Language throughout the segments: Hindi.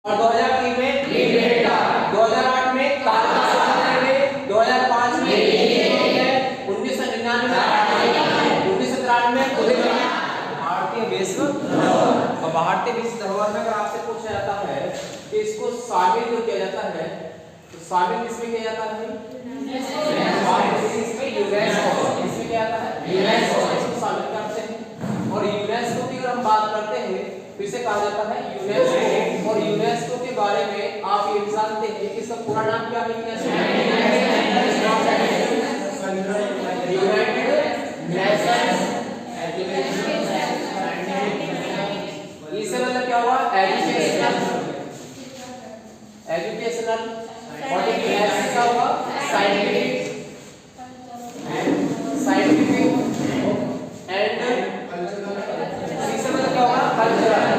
और 2003 में 2008 में कालका संमेलन, 2005 में 1999 में 1993 में भारतीय विश्व धरोहर। और भारतीय विश्व धरोहर में अगर आपसे पूछा जाता है कि इसको शामिल जो किया जाता है तो शामिल किसमें किया जाता है? इसमें यूनेस्को, इसमें क्या आता है? यूनेस्को, इसको शामिल करते हैं। और यूनेस्को की अगर हम बात करते हैं तो इसे कहा जाता है यूनेस्को। और यूनेस्को के बारे में आप ये जानते हैं कि इसका पूरा नाम क्या है? United Nations. इससे मतलब क्या हुआ? Educational, educational. और क्या हुआ? साइंटिफिक, साइंटिफिक एंड इससे मतलब क्या होगा? कल्चरल,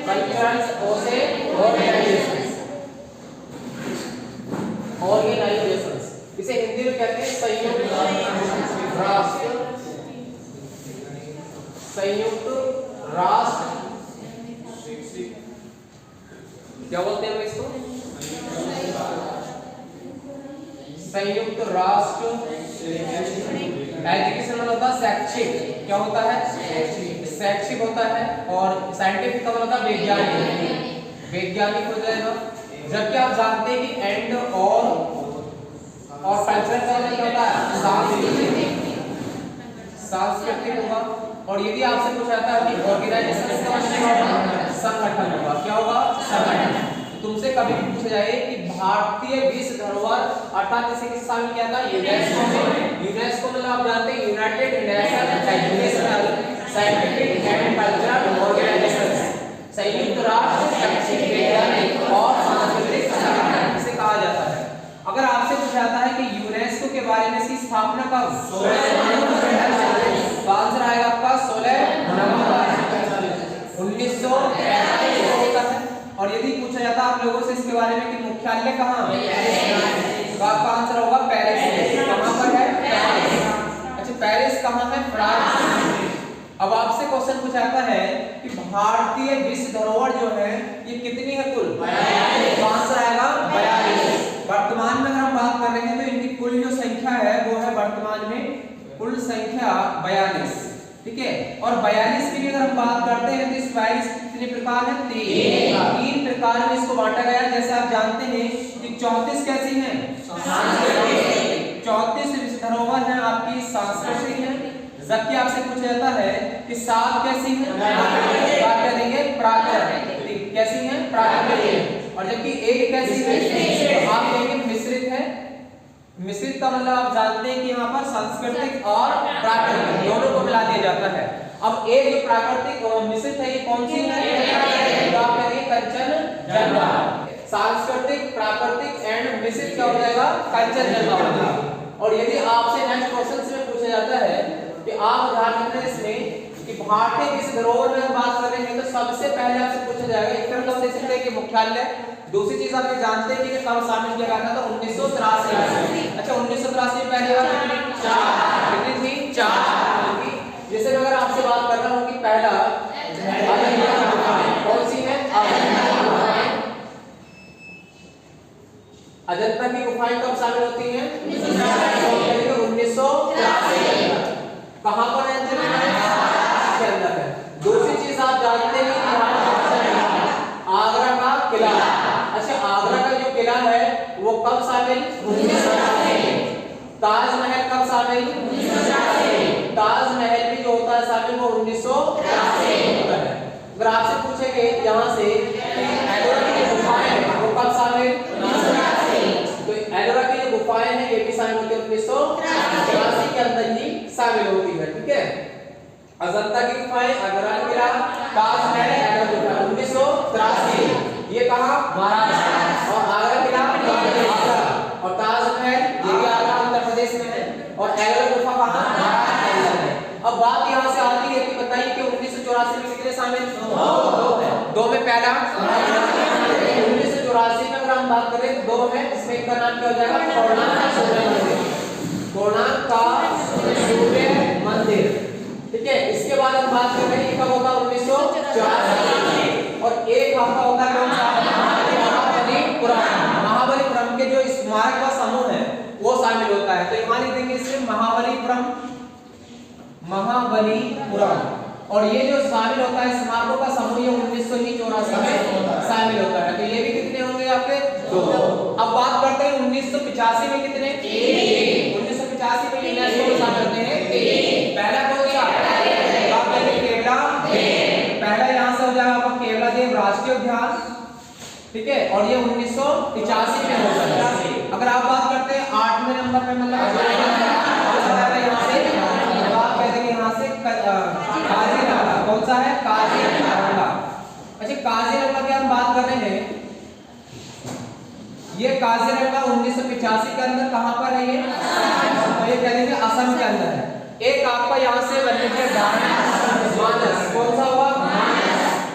कल्चरल ओसे ऑर्गेनाइजेशंस, ऑर्गेनाइजेशंस। इसे हिंदी में कहते हैं संयुक्त राष्ट्र, संयुक्त राष्ट्र। क्या बोलते हैं इसको? संयुक्त राष्ट्र। एजुकेशन मतलब होता है शैक्षिक, क्या होता है? शैक्षिक होता है। और साइंटिफिक का मतलब होता है वैज्ञानिक, वैज्ञानिक हो जाएगा। जबकि आप जानते हैं कि एंड और कल्चरल का मतलब क्या होता है? सांस्कृतिक, सांस्कृतिक होगा। और यदि आपसे पूछा जाता है कि ऑर्गेनाइजेशन का मतलब क्या होगा? संगठन होगा। क्या होगा? संगठन। तुमसे कभी भी पूछा जाए कि भारतीय विश्व धरोहर अर्थात इसे किस शामिल किया था? यूनेस्को में। यूनेस्को मतलब आप जानते हैं United nation educational scientific and cultural organisations, संयुक्त राष्ट्र शैक्षिक वैज्ञानिक और सांस्कृतिक संगठन इसे कहा जाता है। अगर आपसे पूछा जाता है कि यूनेस्को के बारे में इसकी स्थापना कब? 16 आंसर आएगा आपका 16 नवंबर 1945 को होता है। और यदि पूछा जाता आप लोगों से इसके बारे में कि मुख्यालय कहाँ है, तो आपका आंसर होगा पेरिस। कहाँ पर है? पेरिस। अच्छा, पेरिस कहाँ है? फ्रांस। अब आपसे क्वेश्चन पूछा जाता है कि भारतीय विश्व धरोहर जो है ये कितनी है कुल? 42। तो आंसर आएगा 42। वर्तमान में अगर हम बात कर रहे हैं तो इनकी कुल जो संख्या है वो है वर्तमान में कुल संख्या 42। ठीक है। और 42 की भी अगर हम बात करते हैं तो इस 42 कितने प्रकार हैं? 3 प्रकार में इसको बांटा गया है। जैसे आप जानते हैं कि 34 कैसी हैं? सांस्कृतिक। 34 विश्व धरोहर हैं आपकी सांस्कृतिक हैं। जबकि आपसे पूछा जाता है कि 7 कैसी हैं? क्या देंगे? प्राकृतिक। कैसी हैं? प्राकृतिक। और जबकि 1 कैसी है? तो आप देंगे मिश्रित है। मिश्रित का मतलब आप जानते हैं कि यहाँ पर सांस्कृतिक और प्राकृतिक दोनों को मिला दिया जाता है। अब एक जो प्राकृतिक और मिश्रित है ये कौन सी है? तो आप कहेंगे कंचनजंगा। सांस्कृतिक, प्राकृतिक एंड मिश्रित क्या हो जाएगा? कंचनजंगा हो जाएगा। और यदि आपसे नेक्स्ट क्वेश्चन में पूछा जाता है कि आप ध्यान रखना इसमें कि भारतीय विश्व धरोहर में हम बात कर रहे हैं तो सबसे पहले आपसे पूछा जाएगा एक तरफ हम देख सकते हैं कि मुख्यालय। दूसरी चीज आप ये जानते हैं कि कब शामिल किया गया था? तो 1983 में। अच्छा, 1983 में पहली बार कितनी थी? 4। जैसे अगर आपसे बात कर रहा हूं कि पहला कौन सी है? अजंता की गुफाएं कब शामिल होती हैं? 1983। कहां पर है? के अंदर है। दूसरी चीज आप जानते हैं कि आगरा का किला। अच्छा, आगरा का जो किला है वो कब शामिल? 1983। ताजमहल कब शामिल? 1983। ताजमहल भी जो होता है शामिल वो 1983 होता है। अगर आपसे पूछेंगे यहाँ से कि एलोरा की जो गुफाएं हैं वो कब शामिल? 1983। तो एलोरा की जो गुफाएं हैं ये भी शामिल होती है 1983 के अंदर ही शामिल होती है। ठीक है। अजंता की गुफाएं, आगरा का किला, ताजमहल, एलोरा की गुफाएं 1983। ये कहाँ? महाराष्ट्र। और आगरा किला आगरा और ताजमहल ये भी आगरा उत्तर प्रदेश में है। और एलोरा गुफा कहाँ? महाराष्ट्र के अंदर है। अब बात यहाँ से आती है कि बताइए कि 1984 में कितने शामिल? 2 में पहला 1984 में अगर हम बात करें 2 है। इसमें एक का नाम क्या हो जाएगा? कोणार्क का सूर्य मंदिर। कोणार्क का सूर्य मंदिर। ठीक है। इसके बाद हम बात कर रहे हैं कब होगा? 1984। और आपका होता है कौन सा? महाबलीपुरम। महाबलीपुरम के जो स्मारक का समूह है वो शामिल होता है। तो यहाँ लिख देंगे इसमें महाबलीपुरम, महाबलीपुरम। और ये जो शामिल होता है स्मारकों का समूह, ये 1984 में शामिल होता है। तो ये भी कितने होंगे आपके? 2। अब बात करते हैं 1985 में कितने? 1985 में यूनेस्को में शामिल होते हैं 3। पहला कौन सा? केवला। पहला यहाँ से हो जाएगा आपका केवला देव राष्ट्रीय उद्यान, ठीक है। और ये 1985 में होता है। अगर आप बात करते हैं 8वें नंबर पे, मतलब यहाँ से आप कह देंगे यहाँ से काजीरंगा। कौन सा है? काजीरंगा। अच्छा, काजीरंगा की हम बात कर रहे हैं, ये काजीरंगा 1985 के अंदर कहां पर है? ये तो ये कह देंगे असम के अंदर है। एक आपका यहाँ से वन्यजीव अभयारण्य मानस, कौन सा हुआ?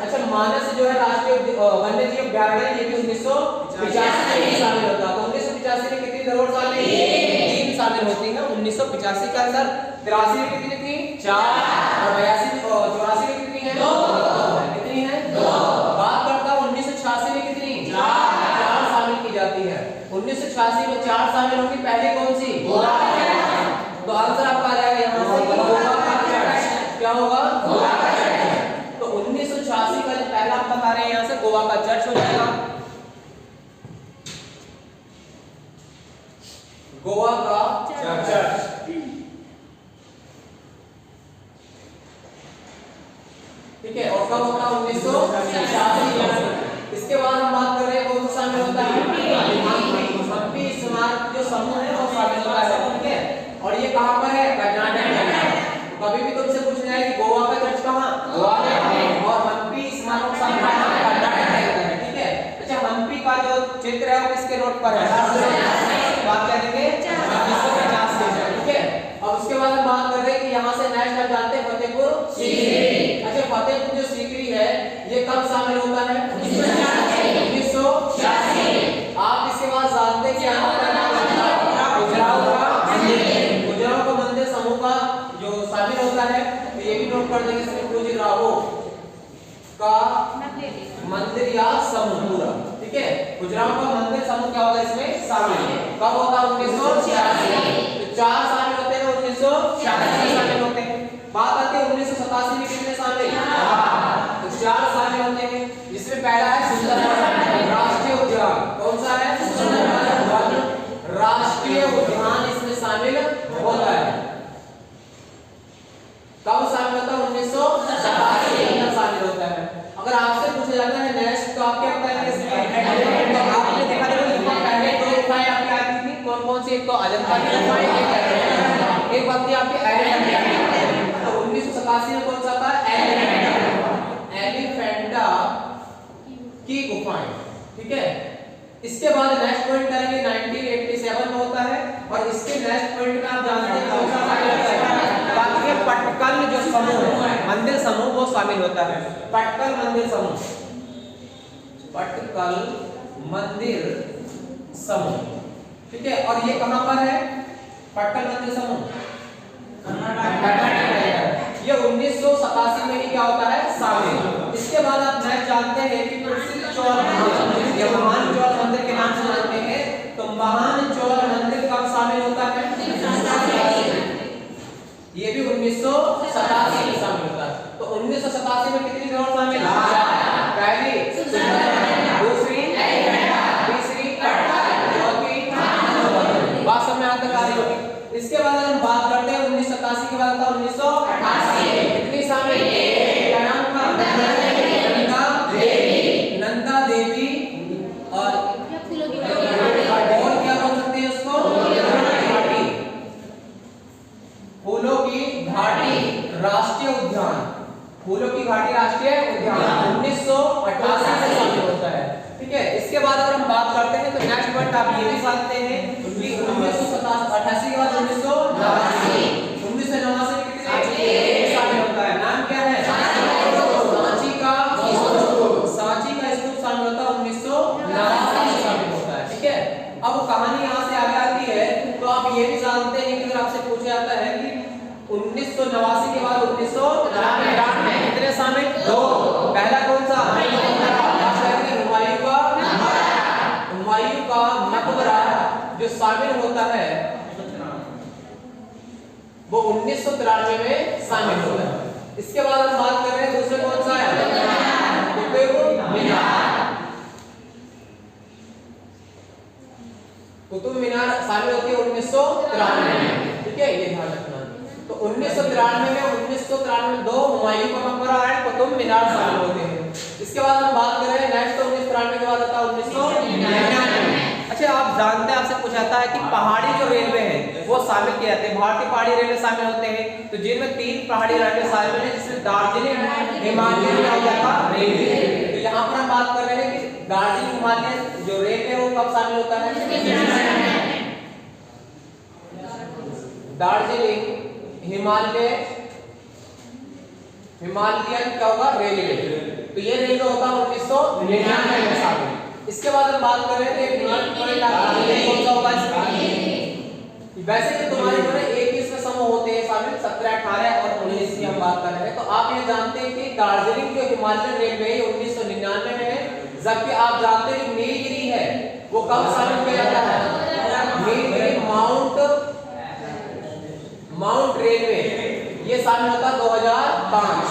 अच्छा, मानस जो है राष्ट्रीय वन्यजीव अभयारण्य, ये भी 1985 में शामिल होता है। तो 1985 में कितनी धरोहर शामिल? 3 शामिल होती है 1985 के अंदर। 83 में कितनी थी? 4। और 84 में कितनी है? 2। कितनी है? 2। बात करता हूँ 1986 में कितनी? 4 शामिल की जाती है। 1986 में 4 शामिल होंगी। पहले कौन सी? तो आंसर आपका आ जाएगा यहाँ से गोवा का चर्च। क्या होगा? गोवा का चर्च। तो 1986 का जो पहला आप बता रहे हैं यहाँ से गोवा का चर्च हो जाएगा। गोवा का चर्च, ठीक है। और कब होता है? 1986। इसके बाद हम बात कर रहे हैं कौन सा शामिल होता है? हम्पी स्मारक जो समूह है वो शामिल होता है, ठीक है। और ये कहां पर है? कर्नाटक में। कभी भी तुमसे पूछना है कि गोवा का चर्च कहां? गोवा में। और हम्पी स्मारक कर्नाटक में है, ठीक है। अच्छा, हम्पी का जो चित्र है वो किसके रोड पर है? बात क्या देंगे? 1950 से, ठीक है। अब उसके बाद हम बात कर रहे हैं कि यहाँ से नेक्स्ट आप जानते हैं फतेहपुर सीकरी। अच्छा, फतेहपुर जो सीकरी है ये कब शामिल होता है? 1986। आप इसके बाद जानते हैं कि यहाँ पर खजुराहो का मंदिर समूह का जो शामिल होता है, तो ये भी नोट कर देंगे इसमें, खजुराहो का मंदिर या समूह पूरा, ठीक है। खजुराहो का मंदिर समूह क्या होगा इसमें शामिल? कब होता है? 1986। तो 4 शामिल होते हैं, 1986 में शामिल होते हैं। बात आती है 1987 में कितने शामिल? तो 4 शामिल होते हैं, जिसमें पहला है सुंदरबन राष्ट्रीय उद्यान। कौन सा है? सुंदरबन राष्ट्रीय उद्यान इसमें शामिल होता है। कब शामिल होता है? 1987 के अंदर शामिल होता है। अगर आपसे पूछा जाता है नेक्स्ट, तो आप क्या बताएंगे इसमें? तो आपने देखा था पहले 2 गुफाएं आपकी आती थी, कौन-कौन सी? एक तो अजंता की गुफा, एक बात थी आपकी एलिफेंटा। तो 1987 में कौन सा था? एलिफेंटा की गुफाएं, ठीक है। इसके बाद नेक्स्ट पॉइंट करेंगे 1987 में होता है। और इसके नेक्स्ट पॉइंट में आप जानते हैं कौन सा शामिल होता है? बाकी पटकल जो समूह है, मंदिर समूह, वो शामिल होता है। पटकल मंदिर समूह, पटकल मंदिर समूह, ठीक है। और ये कहां पर है? पटकल मंदिर समूह ये 1987 में ही क्या होता है? शामिल। इसके बाद आप नेक्स्ट जानते हैं कि प्रसिद्ध चौल मंदिर, ये महान चौल मंदिर के नाम से जानते हैं। तो महान चौल मंदिर कब शामिल होता है? ये भी 1987 में शामिल होता है। तो 1987 में कितनी धरोहर शामिल? पहली, दूसरी, तीसरी, चौथी, बात समझ में आता है? इसके बाद हम बात करते हैं 1987 के बाद 1988 कितनी शामिल? क्या नाम था? नंदा देवी। और क्या बोल सकते हैं उसको? घाटी, फूलों की घाटी राष्ट्रीय उद्यान, फूलों की घाटी राष्ट्रीय उद्यान 1988 में शामिल होता है, ठीक है। इसके बाद अगर हम बात करते हैं तो नेक्स्ट पॉइंट आप ये भी जानते हैं कि 1988 के बाद 1989 में कितने शामिल होता है? नाम क्या है? सांची का स्तूप शामिल होता है 1989 में शामिल होता है, ठीक है। अब कहानी यहाँ से आगे आती है, तो आप ये भी जानते हैं कि अगर आपसे पूछा जाता है कि 1989 के बाद 1993 कितने शामिल? 2। पहला कौन सा? जो शामिल होता है वो 1993 में शामिल होता है। इसके बाद हम बात कर रहे हैं दूसरे कौन सा है, कुतुब मीनार। कुतुब मीनार शामिल होती है 1993 में, ठीक है, ये ध्यान रखना। तो 1993 में 1993 दो हुमायूं का मकबरा है, कुतुब मीनार शामिल होते हैं। इसके बाद हम बात कर रहे हैं नेक्स्ट 1993 के बाद आता है 1999। अच्छा, आप जानते हैं, आपसे पूछा जाता है कि पहाड़ी जो रेलवे है वो शामिल किए जाते हैं, भारतीय पहाड़ी रेलवे शामिल होते हैं। तो जिनमें 3 पहाड़ी रेलवे शामिल है, जिसमें दार्जिलिंग हिमालयन रेलवे। तो यहाँ पर हम बात कर रहे हैं कि दार्जिलिंग हिमालयन जो रेलवे है वो कब शामिल होता है, दार्जिलिंग हिमालयन क्या होगा, रेलवे। तो ये रेलवे होगा 1999 में शामिल। इसके बाद हम बात कर रहे थे कौन सा होगा इसका। वैसे तो तुम्हारे जो है एक ही इसमें समूह होते हैं शामिल, 17, 18 और 19 की हम बात कर रहे हैं। तो आप ये जानते हैं कि दार्जिलिंग जो हिमालयन रेलवे है 1999 में है, जबकि आप जानते हैं कि नीलगिरी है वो कब शामिल किया जाता है, नीलगिरी माउंट रेलवे ये शामिल होता है 2005।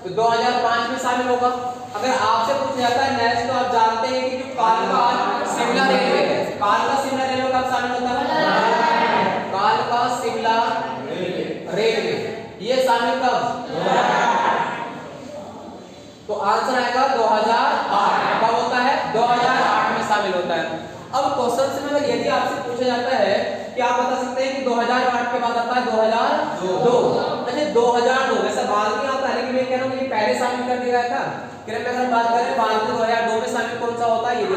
तो 2005 में शामिल होगा। अगर आपसे पूछा जाता है नेक्स्ट, तो आप जानते हैं कि जो कालका शिमला रेलवे है, कालका शिमला रेलवे कब शामिल होता है, कालका शिमला रेलवे ये शामिल कब, तो आंसर आएगा 2008। कब होता है, 2008 में शामिल होता है। अब क्वेश्चन में यदि आपसे पूछा जाता है कि आप बता सकते हैं कि 2008 के बाद आता है 2002। अच्छा, 2002 वैसे बाद में आता है, लेकिन मैं कह रहा हूँ कि पहले शामिल कर दिया गया था। अगर हम बात करें बाद में 2002 में शामिल कौन सा होता है, ये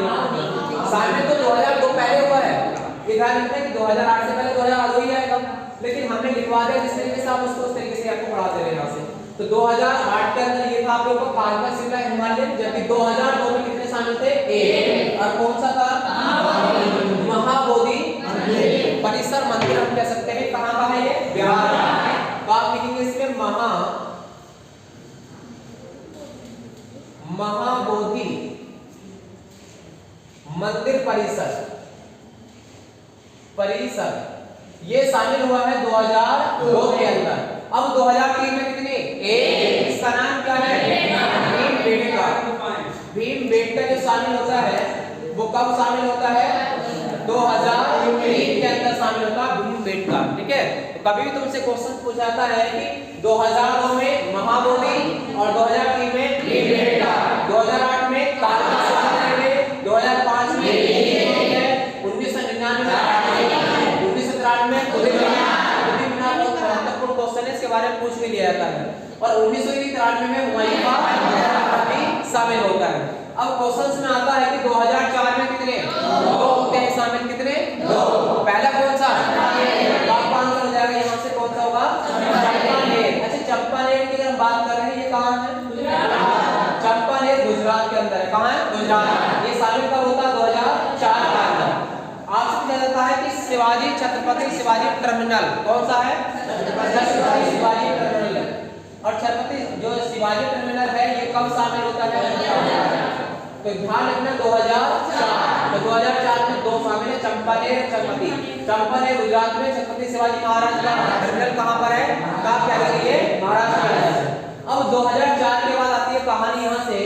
शामिल तो 2002 पहले हुआ है। ये ध्यान रखना कि 2008 से पहले 2002 ही आएगा, लेकिन हमने लिखवा दिया जिस तरीके से आप उसको उस तरीके से आपको पढ़ा दे रहे हैं यहाँ से। तो 2008 के अंदर ये था आप लोगों का कालका शिमला हिमालयन, जबकि 2002 में कितने शामिल थे, 1। और कौन सा था, महाबोधि परिसर मंदिर हम कह सकते हैं। कहाँ का है ये, बिहार का। आप लिखेंगे इसमें महाबोधि मंदिर परिसर ये शामिल हुआ है 2002 के अंदर। अब 2003 में कितने, 1। इसका नाम क्या है, भीमबेटका जो शामिल होता है वो कब शामिल होता है, 2003 के अंदर शामिल होता है भीमबेटका, ठीक है। तो कभी भी तुमसे क्वेश्चन पूछा जाता है कि 2002 में महाबोधि और 2003 में भीमबेटका, 2008 में कालका शिमला रेलवे, 2005 में 1999 में 1993 में कुतुब मीनार महत्वपूर्ण क्वेश्चन है, इसके बारे में पूछ भी लिया जाता है। और 1993 में हुमायूं का मकबरा भी शामिल होता है। अब क्वेश्चंस में आता है कि 2004 में कितने, 2 होते हैं शामिल, कितने, 2। पहला कौन सा, आपका आंसर हो जाएगा यहाँ से कौन सा होगा, चंपानेर। अच्छा, चंपानेर की अगर हम बात कर रहे हैं ये कहाँ है, चंपानेर गुजरात के अंदर है। कहाँ है, गुजरात। ये शामिल कब होता है, 2004 के अंदर। आपसे पूछा जाता है कि छत्रपति शिवाजी टर्मिनल कौन सा है, छत्रपति शिवाजी टर्मिनल। और छत्रपति जो शिवाजी टर्मिनल है ये कब शामिल होता है, तो ध्यान रखना 2004। तो 2004 में 2 शामिल है, चंपानेर और छत्रपति। चंपानेर गुजरात में, छत्रपति शिवाजी महाराज का टर्मिनल कहाँ पर है, कहाँ क्या करिए, महाराष्ट्र में है। अब 2004 के बाद आती है कहानी यहाँ से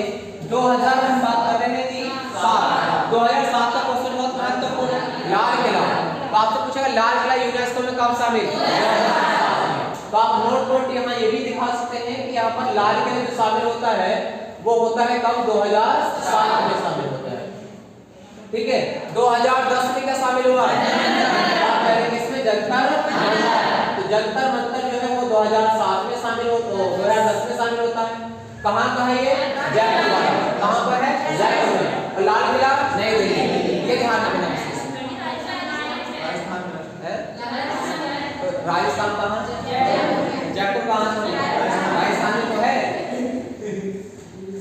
2000 में हम बात कर रहे थे 2007 का क्वेश्चन बहुत महत्वपूर्ण है, लाल किला। तो आपसे पूछेगा लाल किला यूनेस्को में कब शामिल, तो आप नोट यहाँ ये भी दिखा सकते हैं कि यहाँ पर लाल किला जो शामिल होता है वो होता है कब, 2007 में शामिल होता है, ठीक है। 2010 में क्या शामिल हुआ है, इसमें जंतर, तो जंतर मंतर जो है वो 2007 में शामिल हो, तो 2010 में शामिल होता है। कहाँ का है ये, जयपुर। कहाँ पर है, जयपुर में। और लाल किला नई दिल्ली, ये ध्यान रखना। राजस्थान कहाँ, जयपुर कहाँ से, राजस्थान में तो है,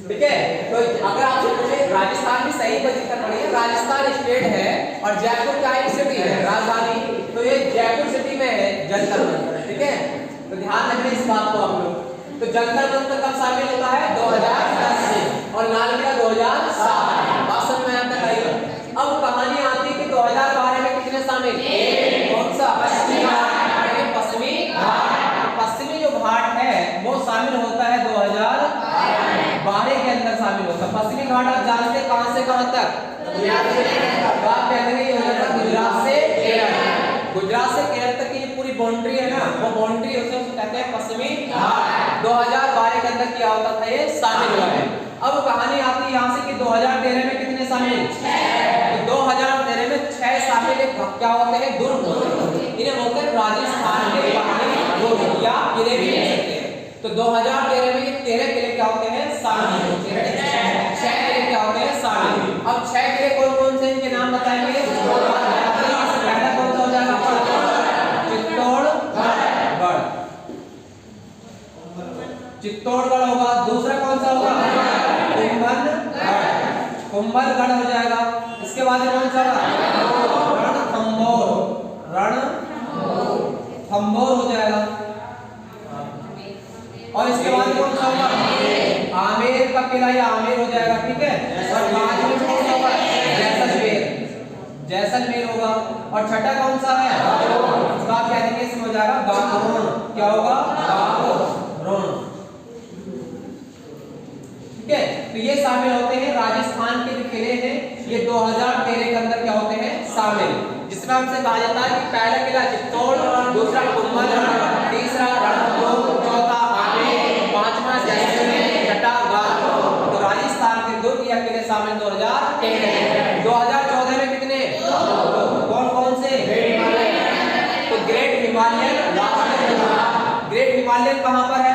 ठीक है। तो अगर आपसे पूछे राजस्थान भी सही पर जिक्र पड़ी है, राजस्थान स्टेट है और जयपुर क्या है, सिटी है, राजधानी। तो ये जयपुर सिटी में है जंतर मंतर, ठीक है। तो ध्यान रखिए इस बात को आप लोग। तो जंतर मंतर कब शामिल होता है, 2010 में, और लाल किला 2007। बात समझ में आता है। अब कहानी आती है कि 2012 में कितने शामिल तो पश्चिमी घाट आप जानते हैं कहां से कहां तक? तो आप कहेंगे ये हो जाता है गुजरात से केरल। गुजरात से केरल तक की ये पूरी बाउंड्री है ना, वो बाउंड्री उसे कहते हैं पश्चिमी घाट। 2012 के अंदर क्या होता था, ये शामिल हुआ है। अब कहानी आती है यहाँ से कि 2013 में कितने शामिल? 6। तो 2013 में 6 शामिल क्या होते हैं? दुर्ग। इन्हें बोलते हैं राजस्थान के पहाड़ी दुर्ग या किले भी कह सकते हैं। तो 2013 में ये 13 किले क्या होते हैं? शामिल। 6 किले क्या होते हैं? शामिल। अब 6 किले कौन कौन से, इनके नाम बताएंगे। पहला कौन सा हो जाएगा? चित्तौड़गढ़ होगा। दूसरा कौन सा होगा? कुंभलगढ़ हो जाएगा। इसके बाद कौन सा होगा? रणथंभौर हो जाएगा। और इसके बाद कौन सा होगा? आमेर का किला या आमेर हो जाएगा, ठीक है। और बाद में कौन सा होगा? जैसलमेर होगा। और छठा कौन सा है? उसका आप कह देंगे, इसमें हो जाएगा गारोन। क्या होगा? गारोन, ठीक है। तो ये शामिल होते हैं राजस्थान के जो किले हैं, ये 2013 के अंदर क्या होते हैं? शामिल। जिसमें हमसे कहा जाता है कि पहला किला चित्तौड़, दूसरा कुंभलगढ़, तीसरा रणथंभौर, चौथा आमेर, पांचवा जैसलमेर, छठा गारोन। तो राजस्थान के दुर्ग या किले शामिल 2013। 2014 में कितने? कौन कौन से? तो ग्रेट हिमालयन ग्रेट हिमालयन कहां पर है?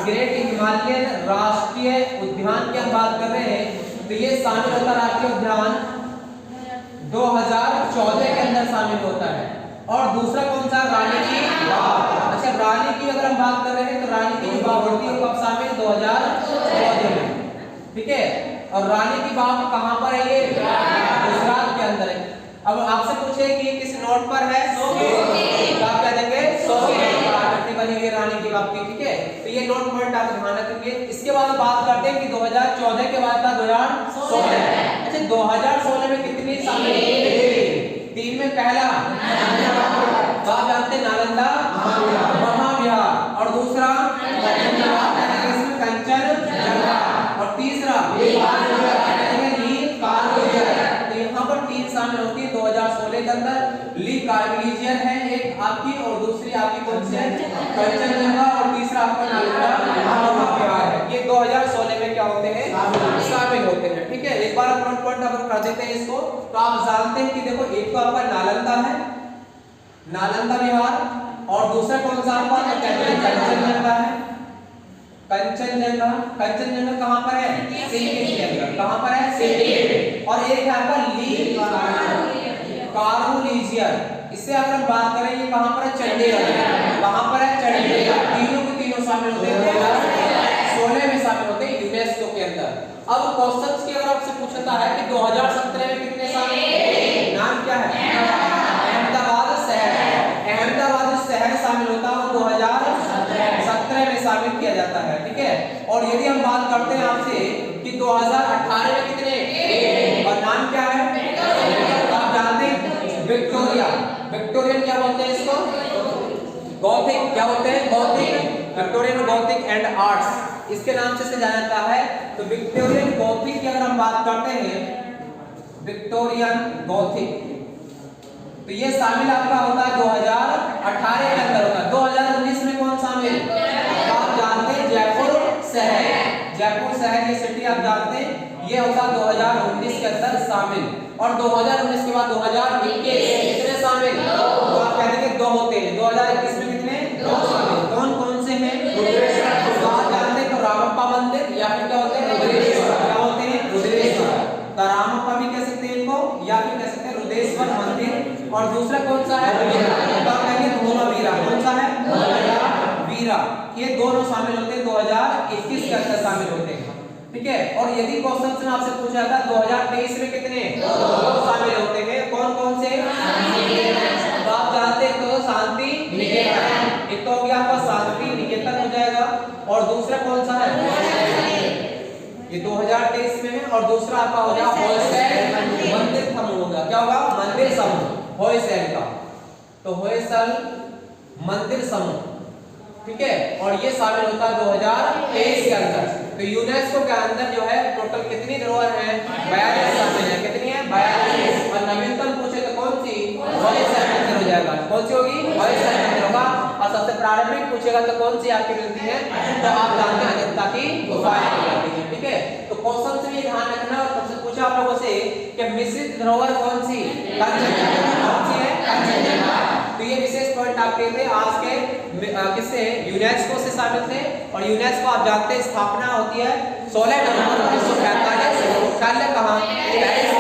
ग्रेट हिमालयन राष्ट्रीय उद्यान की हम बात कर रहे हैं। तो ये शामिल होता राष्ट्रीय उद्यान 2014 के अंदर शामिल होता है। और दूसरा कौन सा? रानी की बाग। अच्छा, रानी की अगर हम बात कर रहे हैं तो रानी की बाग होती है कब शामिल? 2014 में, ठीक है। और रानी की बाग कहां पर है? ये गुजरात के अंदर है। अब आपसे पूछे कि किस नोट पर है? तो आप कह देंगे 100 बनी हुई रानी की बाग की, ठीक है। तो ये नोट पॉइंट आप ध्यान रखेंगे। इसके बाद बात करते हैं कि 2014 के बाद था 2016। अच्छा, 2016 में कितनी शामिल? 3 में पहला तो आप जानते हैं नालंदा महाविहार। और दूसरा इसमें कंचनजंगा। और तीसरा तो यहाँ पर 3 शामिल होती है 2016 के अंदर। ली कार्मेलियन है एक आपकी, और दूसरी आपकी कौन सी है? कंचनजंगा। और तीसरा आपका नालंदा महाविहार है। ये 2016 में क्या होते हैं? शामिल होते हैं, ठीक है। एक बार आप नोट पॉइंट अपन कर देते हैं इसको। तो आप जानते हैं कि देखो, एक तो आपका नालंदा है, नालंदा विहार। और दूसरा कौन सा आपका? कंचनजंगा है। कंचनजंगा कहां पर है? सिक्किम के अंदर। कहां पर है? सिक्किम में। और एक है आपका ली कार्मेलियन। इससे अगर हम बात करें, ये कहां पर है? चंडीगढ़। कहां पर है? चंडीगढ़। तीनों के तीनों शामिल होते हैं 2016 में शामिल होते हैं यूनेस्को के अंदर। अब क्वेश्चंस की अगर आपसे पूछता है कि 2017 में कितने शामिल? नाम क्या है? अहमदाबाद शहर। अहमदाबाद शहर शामिल होता है 2017 में शामिल किया जाता है, ठीक है। और यदि हम बात करते हैं आपसे कि 2018 में कितने? और नाम क्या है? आप जानते हैं विक्टोरिया। विक्टोरियन क्या बोलते हैं इसको? गॉथिक। क्या बोलते हैं? Gothic. Victorian Gothic and arts, इसके नाम से जाना जाता है। तो विक्टोरियन गॉथिक की अगर हम बात करते हैं, विक्टोरियन गॉथिक, तो ये शामिल आपका होता है 2018 के अंदर होता है। 2019 में कौन शामिल? आप जानते हैं जयपुर शहर। जयपुर शहर ये सिटी आप जानते हैं, ये होता 2019 के अंदर शामिल। और 2019 के बाद 2021 कितने शामिल? तो आप कह देंगे 2 होते हैं। 2021 में कितने? 2 शामिल। कौन कौन से हैं? तो आप जानते हैं तो रामप्पा मंदिर, या फिर क्या होते हैं? रुद्रेश्वर। क्या होते हैं? रुद्रेश्वर। तो रामप्पा भी कह सकते हैं इनको, या फिर कह सकते हैं रुद्रेश्वर मंदिर। और दूसरा कौन सा है? तो आप कहेंगे धोलावीरा। कौन सा है? धोलावीरा। ये दोनों शामिल होते हैं 2021 के अंदर शामिल होते हैं, ठीक है। और यदि क्वेश्चन में आपसे पूछा जाता है 2023 में कितने? 2 शामिल होते हैं। कौन कौन से? तो आप जानते हैं तो शांति निकेतन। एक तो हो गया आपका शांति निकेतन हो जाएगा। और दूसरा कौन सा है? ये 2023 में है। और दूसरा आपका हो जाएगा होयसल मंदिर समूह होगा। क्या होगा? मंदिर समूह होयसल का। तो होयसल मंदिर समूह, ठीक है। और ये शामिल होता है 2023 के अंदर। तो यूनेस्को के अंदर जो है टोटल कितनी धरोहर है? 42 शामिल है। कितनी है? 42। और नवीनतम पूछे तो कौन सी? हॉयसल मंदिर हो जाएगा। कौन सी होगी? हॉयसल मंदिर होगा। और सबसे प्रारंभिक पूछेगा तो कौन सी आपकी मिलती है? तो आप जानते हैं अजंता की गुफाएं मिलती है। ठीक है, तो क्वेश्चन से ये ध्यान रखना। और सबसे पूछा आप लोगों से कि मिश्रित धरोहर कौन सी? कंचनजंगा। कौन सी है? कंचनजंगा। तो ये विशेष पॉइंट आपके थे आज के किससे? यूनेस्को से शामिल थे। और यूनेस्को आप जानते हैं स्थापना होती है 16 नवंबर 1945। मुख्यालय कहाँ? पेरिस